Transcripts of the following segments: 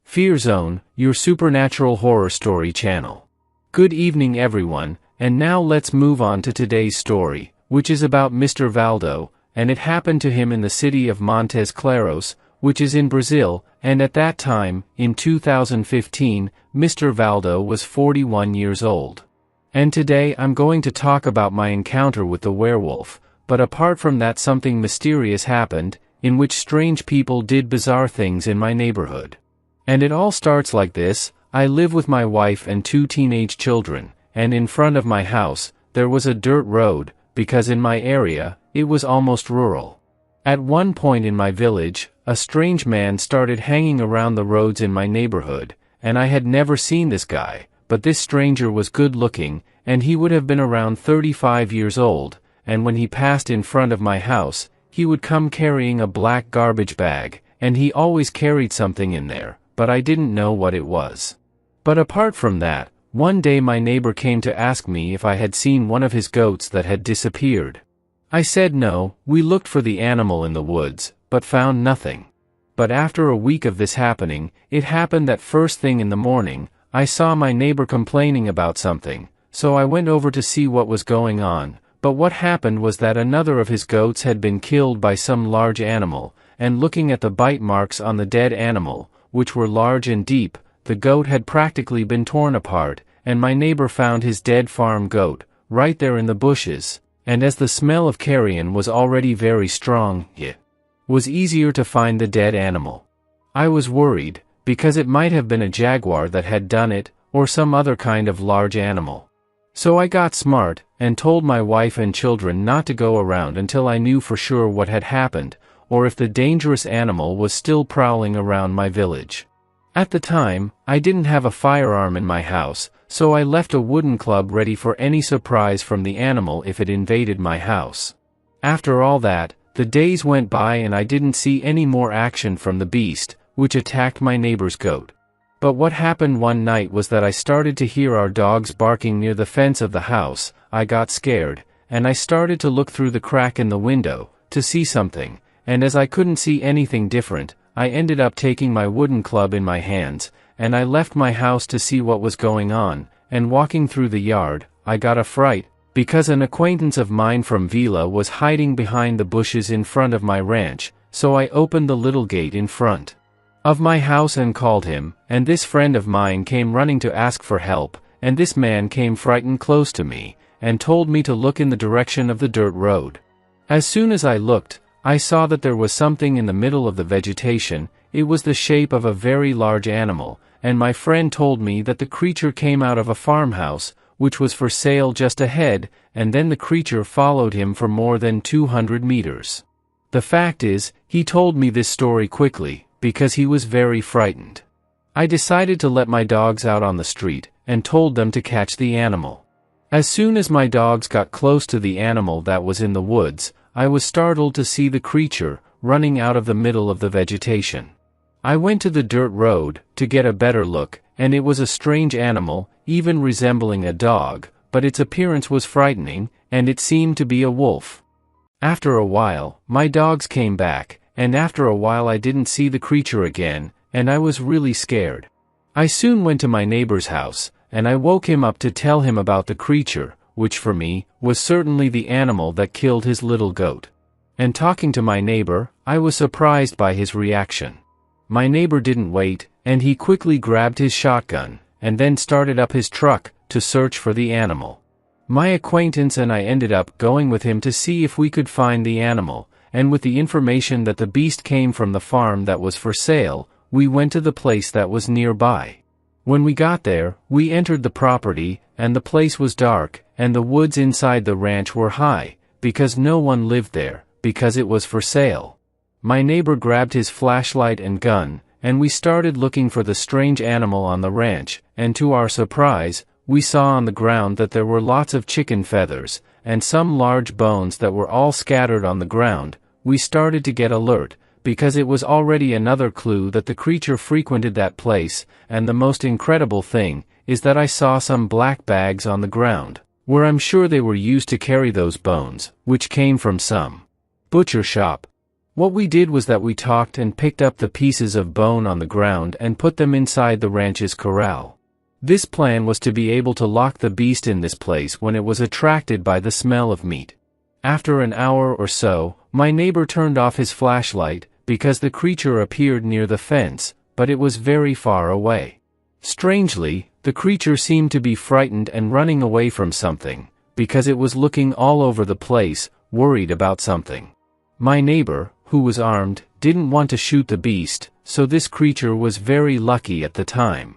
Fear Zone, your supernatural horror story channel. Good evening everyone, and now let's move on to today's story, which is about Mr. Valdo, and it happened to him in the city of Montes Claros, which is in Brazil, and at that time, in 2015, Mr. Valdo was 41 years old. And today I'm going to talk about my encounter with the werewolf, but apart from that something mysterious happened, in which strange people did bizarre things in my neighborhood. And it all starts like this. I live with my wife and 2 teenage children, and in front of my house, there was a dirt road, because in my area, it was almost rural. At one point in my village, a strange man started hanging around the roads in my neighborhood, and I had never seen this guy, but this stranger was good looking, and he would have been around 35 years old, and when he passed in front of my house, he would come carrying a black garbage bag, and he always carried something in there, but I didn't know what it was. But apart from that, one day my neighbor came to ask me if I had seen one of his goats that had disappeared. I said no. We looked for the animal in the woods, but found nothing. But after a week of this happening, it happened that first thing in the morning, I saw my neighbor complaining about something, so I went over to see what was going on, but what happened was that another of his goats had been killed by some large animal, and looking at the bite marks on the dead animal, which were large and deep, the goat had practically been torn apart, and my neighbor found his dead farm goat, right there in the bushes, and as the smell of carrion was already very strong, it was easier to find the dead animal. I was worried, because it might have been a jaguar that had done it, or some other kind of large animal. So I got smart, and told my wife and children not to go around until I knew for sure what had happened, or if the dangerous animal was still prowling around my village. At the time, I didn't have a firearm in my house, so I left a wooden club ready for any surprise from the animal if it invaded my house. After all that, the days went by and I didn't see any more action from the beast, which attacked my neighbor's goat. But what happened one night was that I started to hear our dogs barking near the fence of the house. I got scared, and I started to look through the crack in the window, to see something. And as I couldn't see anything different, I ended up taking my wooden club in my hands, and I left my house to see what was going on, and walking through the yard, I got a fright, because an acquaintance of mine from Vila was hiding behind the bushes in front of my ranch, so I opened the little gate in front of my house and called him, and this friend of mine came running to ask for help, and this man came frightened close to me, and told me to look in the direction of the dirt road. As soon as I looked, I saw that there was something in the middle of the vegetation. It was the shape of a very large animal, and my friend told me that the creature came out of a farmhouse, which was for sale just ahead, and then the creature followed him for more than 200 meters. The fact is, he told me this story quickly, because he was very frightened. I decided to let my dogs out on the street, and told them to catch the animal. As soon as my dogs got close to the animal that was in the woods, I was startled to see the creature running out of the middle of the vegetation. I went to the dirt road to get a better look, and it was a strange animal, even resembling a dog, but its appearance was frightening, and it seemed to be a wolf. After a while, my dogs came back, and after a while I didn't see the creature again, and I was really scared. I soon went to my neighbor's house, and I woke him up to tell him about the creature, which for me, was certainly the animal that killed his little goat. And talking to my neighbor, I was surprised by his reaction. My neighbor didn't wait, and he quickly grabbed his shotgun, and then started up his truck, to search for the animal. My acquaintance and I ended up going with him to see if we could find the animal, and with the information that the beast came from the farm that was for sale, we went to the place that was nearby. When we got there, we entered the property, and the place was dark, and the woods inside the ranch were high, because no one lived there, because it was for sale. My neighbor grabbed his flashlight and gun, and we started looking for the strange animal on the ranch, and to our surprise, we saw on the ground that there were lots of chicken feathers, and some large bones that were all scattered on the ground. We started to get alert, because it was already another clue that the creature frequented that place, and the most incredible thing is that I saw some black bags on the ground, where I'm sure they were used to carry those bones, which came from some butcher shop. What we did was that we talked and picked up the pieces of bone on the ground and put them inside the ranch's corral. This plan was to be able to lock the beast in this place when it was attracted by the smell of meat. After an hour or so, my neighbor turned off his flashlight, because the creature appeared near the fence, but it was very far away. Strangely, the creature seemed to be frightened and running away from something, because it was looking all over the place, worried about something. My neighbor, who was armed, didn't want to shoot the beast, so this creature was very lucky at the time.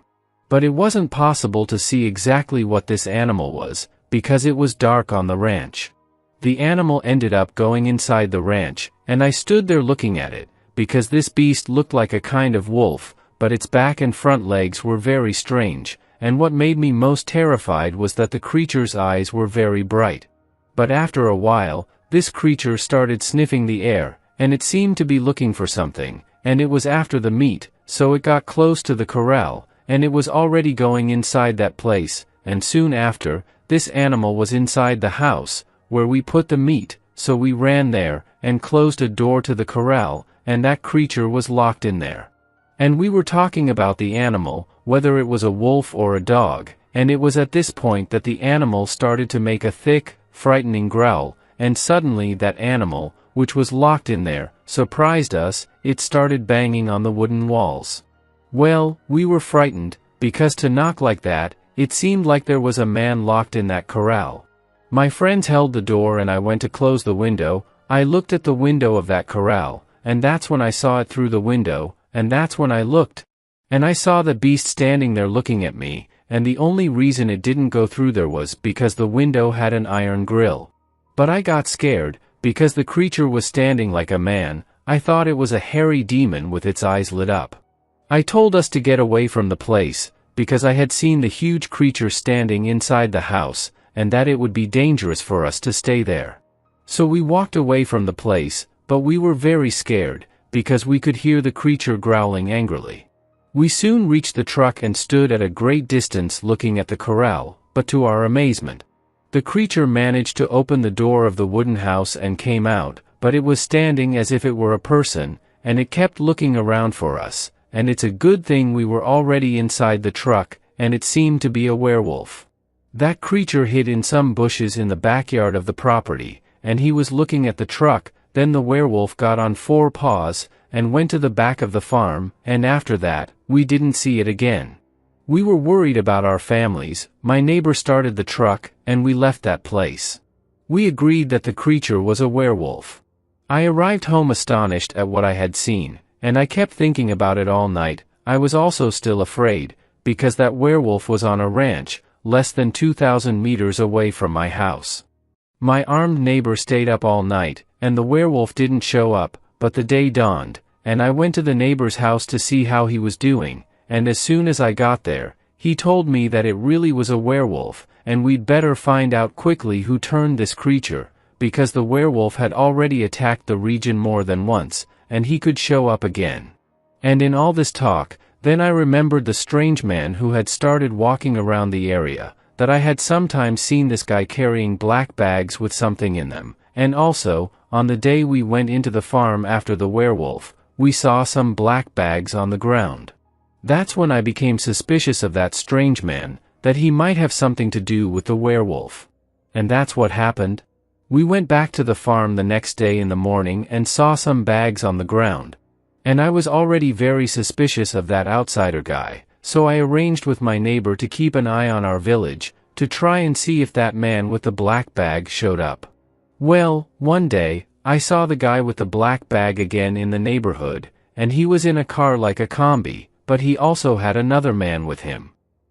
But it wasn't possible to see exactly what this animal was, because it was dark on the ranch. The animal ended up going inside the ranch, and I stood there looking at it, because this beast looked like a kind of wolf, but its back and front legs were very strange, and what made me most terrified was that the creature's eyes were very bright. But after a while, this creature started sniffing the air, and it seemed to be looking for something, and it was after the meat, so it got close to the corral, and it was already going inside that place, and soon after, this animal was inside the house, where we put the meat, so we ran there, and closed a door to the corral, and that creature was locked in there. And we were talking about the animal, whether it was a wolf or a dog, and it was at this point that the animal started to make a thick, frightening growl, and suddenly that animal, which was locked in there, surprised us. It started banging on the wooden walls. Well, we were frightened, because to knock like that, it seemed like there was a man locked in that corral. My friends held the door and I went to close the window. I looked at the window of that corral, and that's when I saw it through the window, and that's when I looked. And I saw the beast standing there looking at me, and the only reason it didn't go through there was because the window had an iron grill. But I got scared, because the creature was standing like a man. I thought it was a hairy demon with its eyes lit up. I told us to get away from the place, because I had seen the huge creature standing inside the house, and that it would be dangerous for us to stay there. So we walked away from the place, but we were very scared, because we could hear the creature growling angrily. We soon reached the truck and stood at a great distance looking at the corral, but to our amazement, the creature managed to open the door of the wooden house and came out, but it was standing as if it were a person, and it kept looking around for us, and it's a good thing we were already inside the truck, and it seemed to be a werewolf. That creature hid in some bushes in the backyard of the property, and he was looking at the truck. Then the werewolf got on 4 paws, and went to the back of the farm, and after that, we didn't see it again. We were worried about our families. My neighbor started the truck, and we left that place. We agreed that the creature was a werewolf. I arrived home astonished at what I had seen, and I kept thinking about it all night. I was also still afraid, because that werewolf was on a ranch, less than 2,000 meters away from my house. My armed neighbor stayed up all night, and the werewolf didn't show up, but the day dawned, and I went to the neighbor's house to see how he was doing, and as soon as I got there, he told me that it really was a werewolf, and we'd better find out quickly who turned this creature, because the werewolf had already attacked the region more than once, and he could show up again. And in all this talk, then I remembered the strange man who had started walking around the area, that I had sometimes seen this guy carrying black bags with something in them, and also, on the day we went into the farm after the werewolf, we saw some black bags on the ground. That's when I became suspicious of that strange man, that he might have something to do with the werewolf. And that's what happened. We went back to the farm the next day in the morning and saw some bags on the ground. And I was already very suspicious of that outsider guy, so I arranged with my neighbor to keep an eye on our village, to try and see if that man with the black bag showed up. Well, one day, I saw the guy with the black bag again in the neighborhood, and he was in a car like a combi, but he also had another man with him.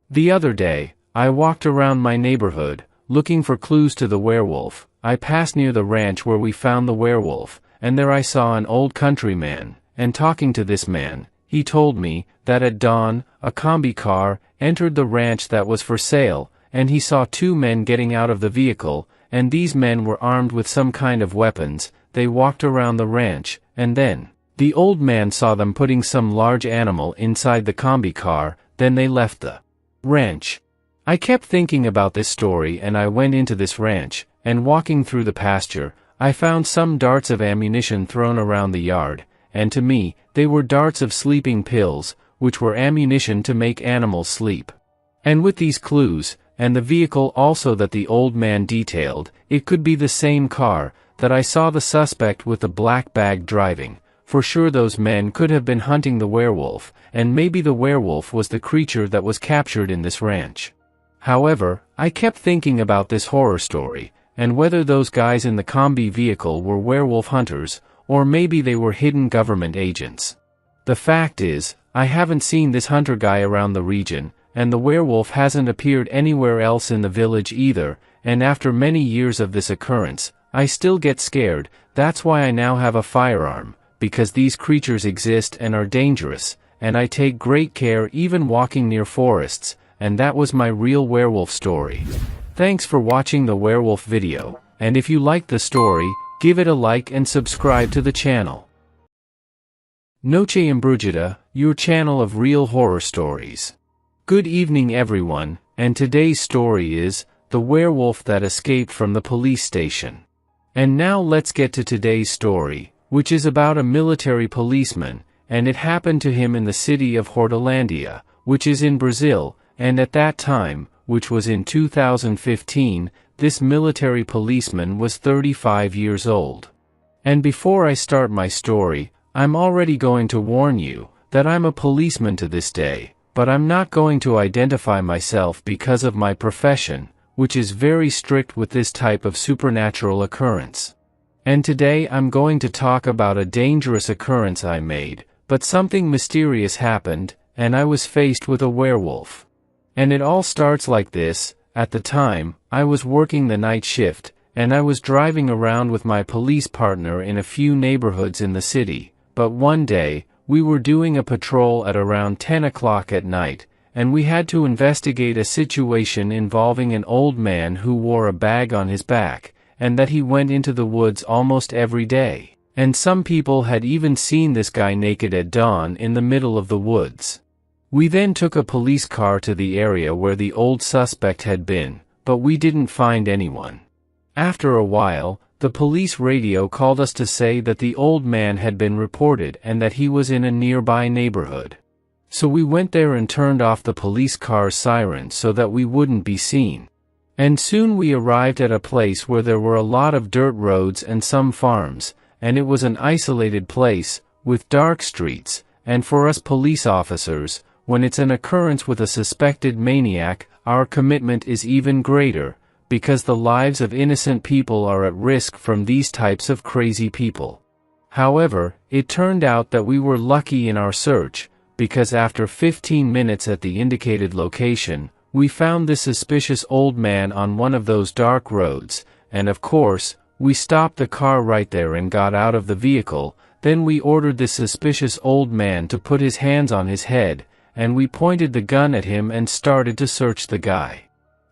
The other day, I walked around my neighborhood, looking for clues to the werewolf. I passed near the ranch where we found the werewolf, and there I saw an old countryman, and talking to this man, he told me that at dawn, a combi car entered the ranch that was for sale, and he saw 2 men getting out of the vehicle, and these men were armed with some kind of weapons. They walked around the ranch, and then the old man saw them putting some large animal inside the combi car. Then they left the ranch. I kept thinking about this story, and I went into this ranch, and walking through the pasture, I found some darts of ammunition thrown around the yard, and to me, they were darts of sleeping pills, which were ammunition to make animals sleep. And with these clues, and the vehicle also that the old man detailed, it could be the same car, that I saw the suspect with the black bag driving. For sure those men could have been hunting the werewolf, and maybe the werewolf was the creature that was captured in this ranch. However, I kept thinking about this horror story, and whether those guys in the combi vehicle were werewolf hunters, or maybe they were hidden government agents. The fact is, I haven't seen this hunter guy around the region, and the werewolf hasn't appeared anywhere else in the village either, and after many years of this occurrence, I still get scared. That's why I now have a firearm, because these creatures exist and are dangerous, and I take great care even walking near forests, and that was my real werewolf story. Thanks for watching the werewolf video, and if you liked the story, give it a like and subscribe to the channel. Noche Embrujada, your channel of real horror stories. Good evening everyone, and today's story is, The Werewolf That Escaped from the Police Station. And now let's get to today's story, which is about a military policeman, and it happened to him in the city of Hortolândia, which is in Brazil, and at that time, which was in 2015, this military policeman was 35 years old. And before I start my story, I'm already going to warn you, that I'm a policeman to this day, but I'm not going to identify myself because of my profession, which is very strict with this type of supernatural occurrence. And today I'm going to talk about a dangerous occurrence I made, but something mysterious happened, and I was faced with a werewolf. And it all starts like this. At the time, I was working the night shift, and I was driving around with my police partner in a few neighborhoods in the city, but one day, we were doing a patrol at around 10 o'clock at night, and we had to investigate a situation involving an old man who wore a bag on his back, and that he went into the woods almost every day, and some people had even seen this guy naked at dawn in the middle of the woods. We then took a police car to the area where the old suspect had been, but we didn't find anyone. After a while, the police radio called us to say that the old man had been reported and that he was in a nearby neighborhood. So we went there and turned off the police car's siren so that we wouldn't be seen. And soon we arrived at a place where there were a lot of dirt roads and some farms, and it was an isolated place, with dark streets, and for us police officers, when it's an occurrence with a suspected maniac, our commitment is even greater, because the lives of innocent people are at risk from these types of crazy people. However, it turned out that we were lucky in our search, because after 15 minutes at the indicated location, we found this suspicious old man on one of those dark roads, and of course, we stopped the car right there and got out of the vehicle. Then we ordered this suspicious old man to put his hands on his head, and we pointed the gun at him and started to search the guy.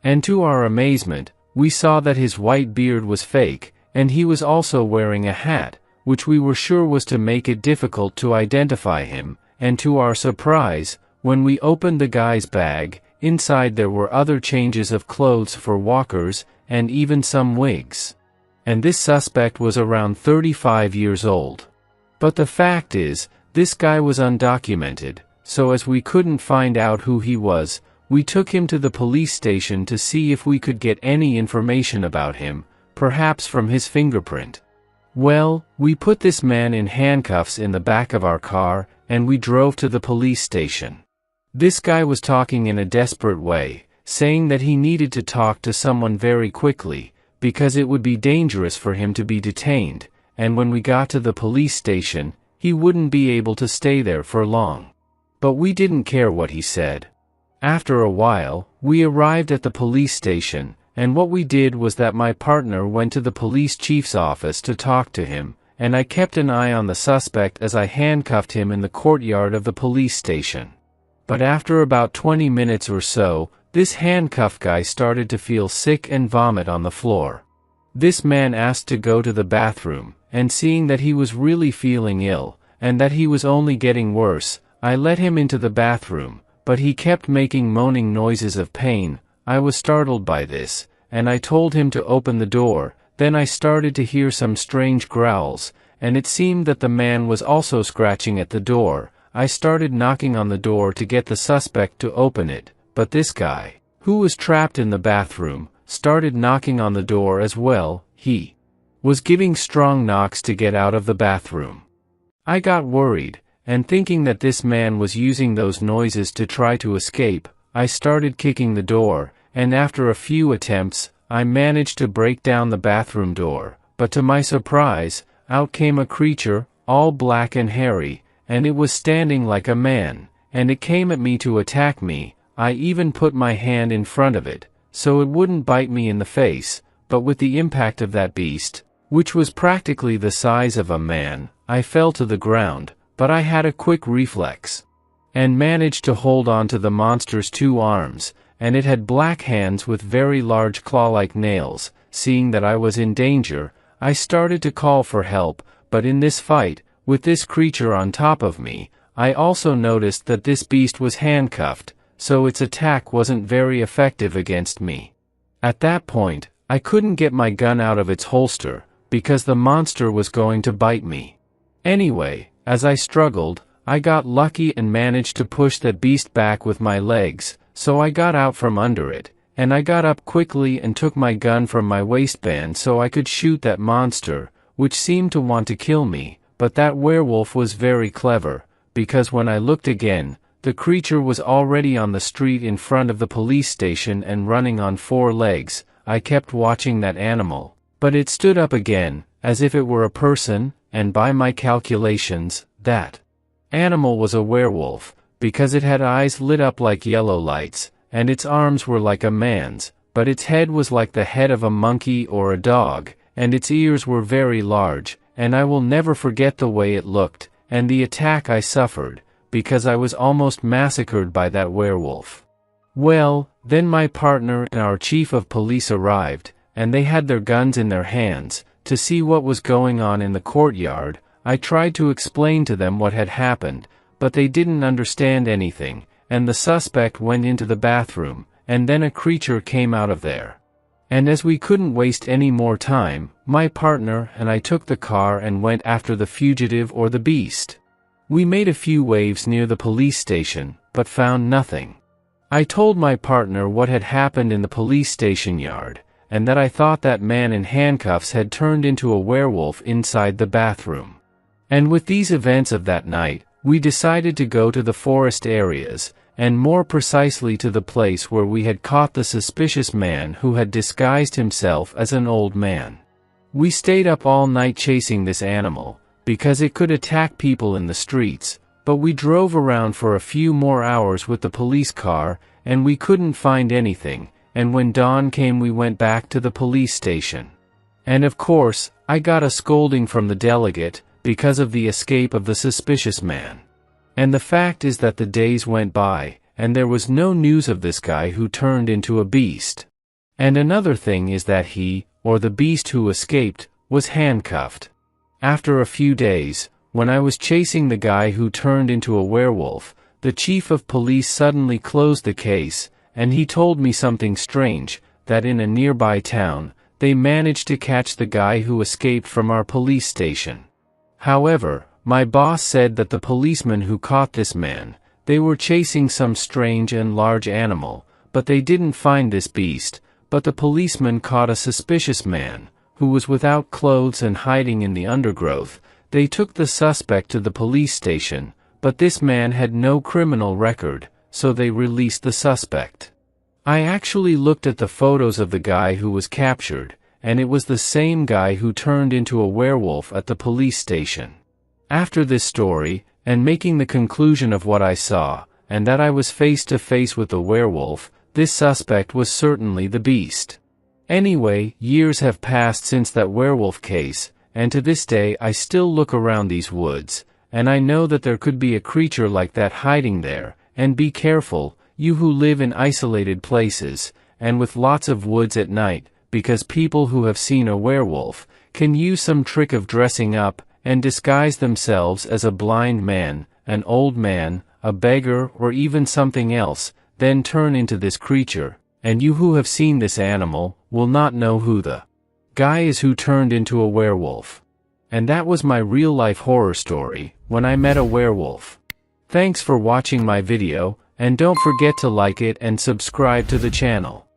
And to our amazement, we saw that his white beard was fake, and he was also wearing a hat, which we were sure was to make it difficult to identify him, and to our surprise, when we opened the guy's bag, inside there were other changes of clothes for walkers, and even some wigs. And this suspect was around 35 years old. But the fact is, this guy was undocumented, so as we couldn't find out who he was, we took him to the police station to see if we could get any information about him, perhaps from his fingerprint. Well, we put this man in handcuffs in the back of our car, and we drove to the police station. This guy was talking in a desperate way, saying that he needed to talk to someone very quickly, because it would be dangerous for him to be detained, and when we got to the police station, he wouldn't be able to stay there for long. But we didn't care what he said. After a while, we arrived at the police station, and what we did was that my partner went to the police chief's office to talk to him, and I kept an eye on the suspect as I handcuffed him in the courtyard of the police station. But after about 20 minutes or so, this handcuffed guy started to feel sick and vomit on the floor. This man asked to go to the bathroom, and seeing that he was really feeling ill, and that he was only getting worse, I let him into the bathroom, but he kept making moaning noises of pain. I was startled by this, and I told him to open the door. Then I started to hear some strange growls, and it seemed that the man was also scratching at the door. I started knocking on the door to get the suspect to open it, but this guy, who was trapped in the bathroom, started knocking on the door as well. He was giving strong knocks to get out of the bathroom. I got worried, and thinking that this man was using those noises to try to escape, I started kicking the door, and after a few attempts, I managed to break down the bathroom door, but to my surprise, out came a creature, all black and hairy, and it was standing like a man, and it came at me to attack me. I even put my hand in front of it, so it wouldn't bite me in the face, but with the impact of that beast, which was practically the size of a man, I fell to the ground, but I had a quick reflex, and managed to hold on to the monster's 2 arms, and it had black hands with very large claw-like nails. Seeing that I was in danger, I started to call for help, but in this fight, with this creature on top of me, I also noticed that this beast was handcuffed, so its attack wasn't very effective against me. At that point, I couldn't get my gun out of its holster, because the monster was going to bite me. Anyway, as I struggled, I got lucky and managed to push that beast back with my legs, so I got out from under it, and I got up quickly and took my gun from my waistband so I could shoot that monster, which seemed to want to kill me. But that werewolf was very clever, because when I looked again, the creature was already on the street in front of the police station and running on 4 legs. I kept watching that animal, but it stood up again, as if it were a person, and by my calculations, that animal was a werewolf, because it had eyes lit up like yellow lights, and its arms were like a man's, but its head was like the head of a monkey or a dog, and its ears were very large, and I will never forget the way it looked, and the attack I suffered, because I was almost massacred by that werewolf. Well, then my partner and our chief of police arrived, and they had their guns in their hands, to see what was going on in the courtyard. I tried to explain to them what had happened, but they didn't understand anything, and the suspect went into the bathroom, and then a creature came out of there. And as we couldn't waste any more time, my partner and I took the car and went after the fugitive or the beast. We made a few waves near the police station, but found nothing. I told my partner what had happened in the police station yard, and that I thought that man in handcuffs had turned into a werewolf inside the bathroom. And with these events of that night, we decided to go to the forest areas, and more precisely to the place where we had caught the suspicious man who had disguised himself as an old man. We stayed up all night chasing this animal, because it could attack people in the streets, but we drove around for a few more hours with the police car, and we couldn't find anything, and when dawn came we went back to the police station. And of course, I got a scolding from the delegate, because of the escape of the suspicious man. And the fact is that the days went by, and there was no news of this guy who turned into a beast. And another thing is that he, or the beast who escaped, was handcuffed. After a few days, when I was chasing the guy who turned into a werewolf, the chief of police suddenly closed the case, and he told me something strange, that in a nearby town, they managed to catch the guy who escaped from our police station. However, my boss said that the policemen who caught this man, they were chasing some strange and large animal, but they didn't find this beast, but the policemen caught a suspicious man, who was without clothes and hiding in the undergrowth. They took the suspect to the police station, but this man had no criminal record, so they released the suspect. I actually looked at the photos of the guy who was captured, and it was the same guy who turned into a werewolf at the police station. After this story, and making the conclusion of what I saw, and that I was face to face with a werewolf, this suspect was certainly the beast. Anyway, years have passed since that werewolf case, and to this day I still look around these woods, and I know that there could be a creature like that hiding there, and be careful, you who live in isolated places, and with lots of woods at night, because people who have seen a werewolf can use some trick of dressing up and disguise themselves as a blind man, an old man, a beggar, or even something else, then turn into this creature, and you who have seen this animal will not know who the guy is who turned into a werewolf. And that was my real-life horror story, when I met a werewolf. Thanks for watching my video, and don't forget to like it and subscribe to the channel.